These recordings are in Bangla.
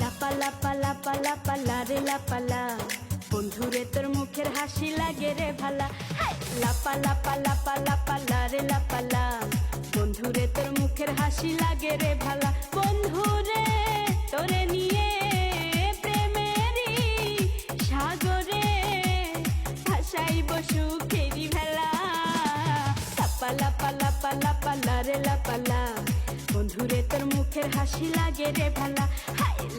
লাপালা পালা পালা পালা রে লাপালা, বন্ধুরে তোর মুখের হাসি লাগে রে ভালা। লাপালা পালা পালা পালা রে লাপালা, বন্ধুরে তোর মুখের হাসি লাগে রে ভালা। বন্ধুরে তোরে নিয়ে প্রেমেরই সাগরে ভাসাইব সুখেরি ভেলা। লাপালা পালা পালা পালা রে লাপালা, বন্ধুরে তোর মুখের হাসি লাগে রে ভালা।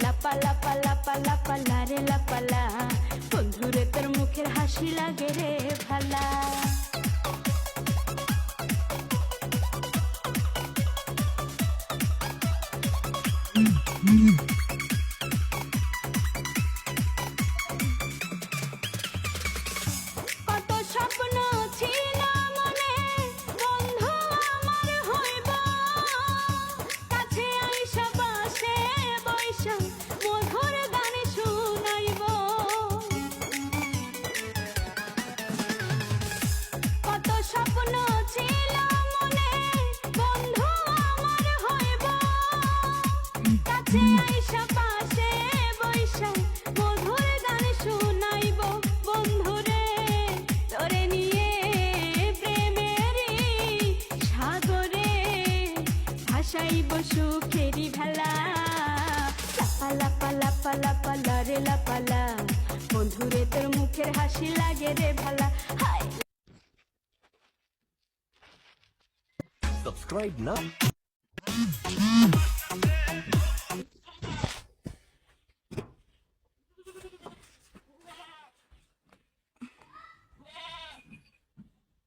লাপালা পালা পালা পালা রে লাপালা, বন্ধুরে তোর মুখের হাসি লাগে রে ভালা। কত স্বপ্ন ছিল মনে, বন্ধু আমার হইব, কাছে আইসা পাশে বৈশা মধুর গান শুনাইব। কত স্বপ্ন ছিল মনে, বন্ধু আমার হইব, কাছে আইসা পাশে বৈশা মধুর গান শুনাইব। বন্ধুরে তোরে নিয়ে প্রেমেরই সাগরে ভাসাইব সুখেরি ভেলা। লাপালা পালা পালা পালা রে লাপালা, বন্ধুরে তোর মুখের হাসি লাগে রে ভালা। Subscribe now.